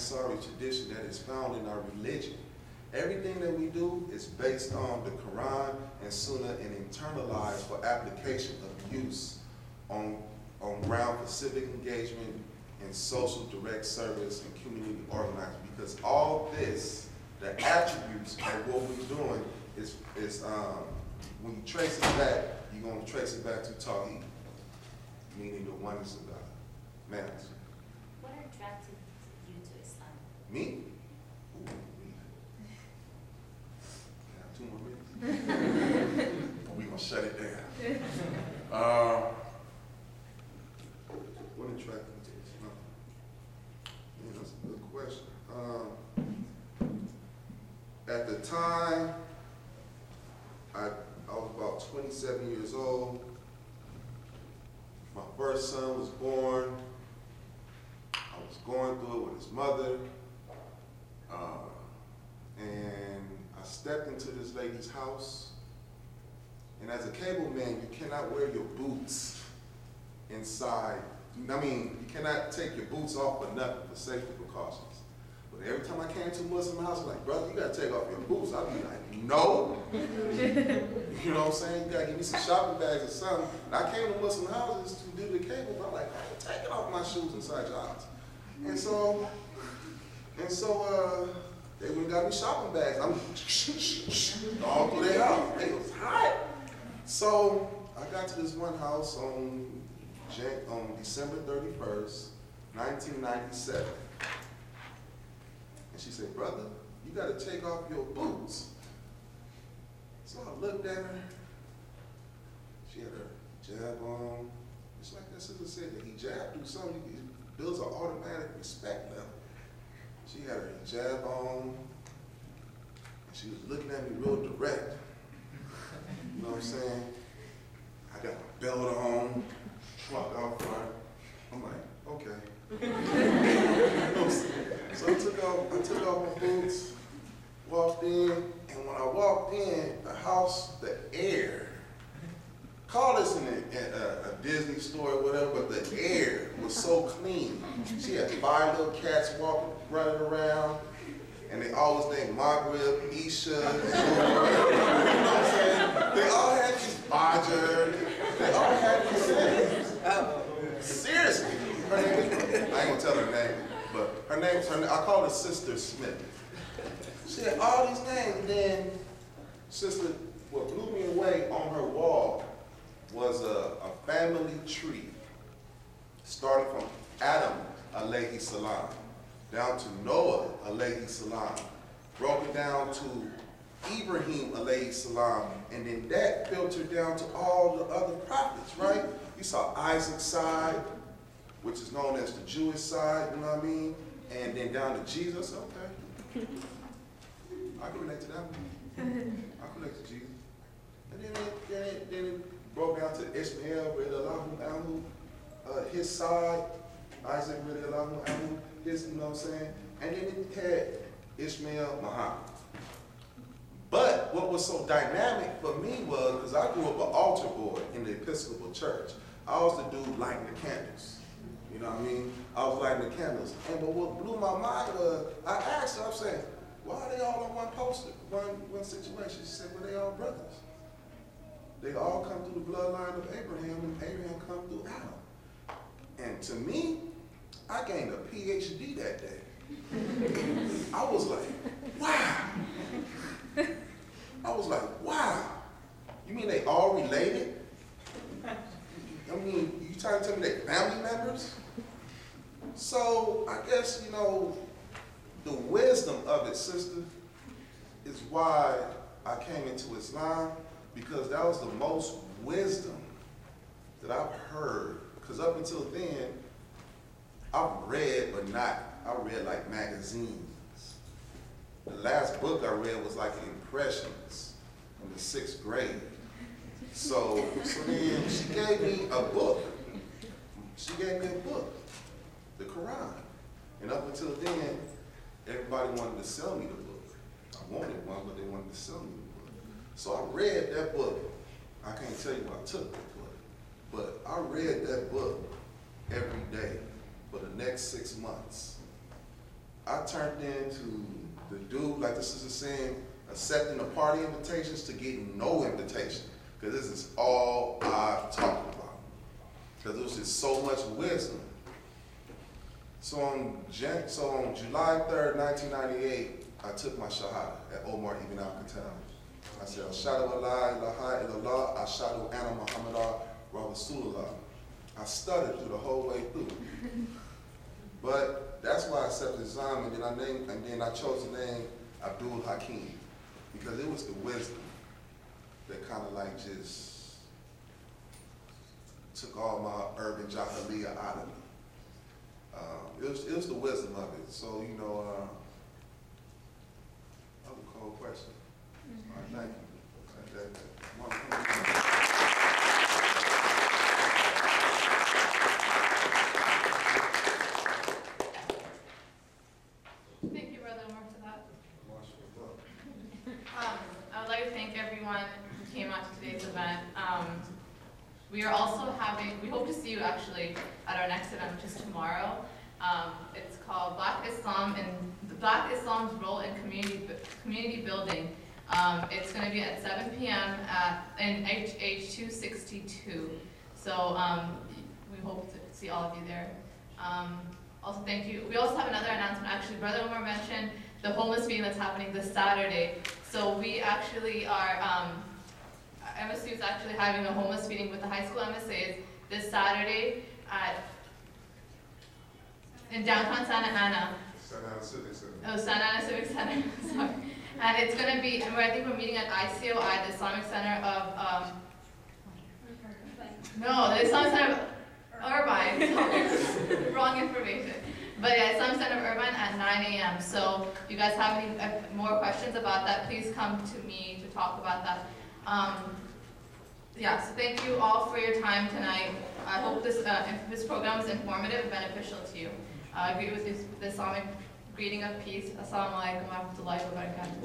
Ansari tradition that is found in our religion. Everything that we do is based on the Quran and Sunnah and internalized for application of use on ground for civic engagement and social direct service and community organizing. Because all this, the attributes of what we're doing is when you trace it back, you're going to trace it back to Tawheed, meaning the oneness of God. Ma'am. What attracted you to Islam? Me? Ooh, me. Can I have 2 more minutes? We're going to shut it down. What attracted me to Islam? Yeah, that's a good question. At the time, I was about 27 years old. My first son was born. I was going through it with his mother. And I stepped into this lady's house. And as a cable man, you cannot wear your boots inside. I mean, you cannot take your boots off for nothing, for safety precautions. But every time I came to a Muslim house, I'm like, brother, you gotta take off your boots. I'd be like, no. You know what I'm saying? You gotta give me some shopping bags or something. And I came to Muslim houses to do the cable, but I'm like, I ain't taking off my shoes inside your house. And so they went and got me shopping bags. I'm all through their house. It was hot. So I got to this one house on December 31st, 1997. And she said, brother, you got to take off your boots. So I looked at her. She had her hijab on. It's like that sister said, the hijab do something. It builds an automatic respect level. She had her hijab on. And she was looking at me real direct. You know what I'm saying? I got my belt on, truck out front. I'm like, okay. So I took off my boots, walked in, and when I walked in, the house, the air, call this in a Disney store or whatever, but the air was so clean. She had 5 little cats running around, and they all was named Maghrib, Isha, you know what I'm saying? They all had these Bajer, they all had these names. Seriously. Her name, I ain't gonna tell her name, but I call her Sister Smith. She had all these names, and then what blew me away on her wall was a family tree, starting from Adam alayhi salam, down to Noah alayhi salam, broken down to Ibrahim alayhi salam, and then that filtered down to all the other prophets, right? You saw Isaac's side, which is known as the Jewish side, you know what I mean? And then down to Jesus, okay. I can relate to that one. I can relate to Jesus. And then it broke down to Ishmael, radiallahu anhu, his side, Isaac, radiallahu anhu, his, you know what I'm saying? And then it had Ishmael, Muhammad. But what was so dynamic for me was, because I grew up an altar boy in the Episcopal Church, I was the dude lighting the candles. You know what I mean? I was lighting the candles. And but what blew my mind was, I asked her, I'm saying, why are they all on one poster, one situation? She said, well, they all brothers. They all come through the bloodline of Abraham, and Abraham come through Adam. And to me, I gained a PhD that day. I was like, wow. I was like, wow. You mean they all related? I mean, you trying to tell me they family members? So I guess, you know, the wisdom of it, sister, is why I came into Islam, because that was the most wisdom that I've heard. Because up until then, I've read, but I read like magazines. The last book I read was like Impressions in the 6th grade. So then she gave me a book. She gave me a book, the Quran. And up until then, everybody wanted to sell me the book. I wanted one, but they wanted to sell me the book. So I read that book. I can't tell you what I took that book, but I read that book every day for the next 6 months. I turned into the dude, like this is a saying, accepting the party invitations to getting no invitation. Because this is all I talked about. Because there was just so much wisdom. So on July 3rd, 1998, I took my shahada at Omar Ibn Al-Khattab. I said, Ashhadu an la ilaha illallah, Ashhadu anna Muhammadan Rasulullah. I stuttered through the whole way through. But that's why I accepted Islam, and then I chose the name Abdul Hakim, because it was the wisdom that kind of like just took all my urban jahiliyyah out of me. It was the wisdom of it. So, you know, that was a cold question. All right, thank you. Thank you, Brother Omar, for that. I would like to thank everyone who came out to today's event. We are also we hope to see you actually at our next event, which is tomorrow. It's called Black Islam's Role in Community Building. It's going to be at 7 p.m. In HH 262. So we hope to see all of you there. Also, thank you. We also have another announcement. Actually, Brother Omar mentioned the homeless meeting that's happening this Saturday. So we actually are, MSU is actually having a homeless meeting with the high school MSAs this Saturday in downtown Santa Ana. Santa Ana Civic Center. Oh, Santa Ana Civic Center, sorry. And it's going to be, I think we're meeting at ICOI, the Islamic Center of, no, the Islamic Center of Irvine, wrong information. But yeah, Islamic Center of Irvine at 9 a.m. So if you guys have any more questions about that, please come to me to talk about that. Yeah, so thank you all for your time tonight. I hope this program is informative and beneficial to you. I agree with the Islamic greeting of peace. Assalamu alaikum wa rahmatullahi wa barakatuh.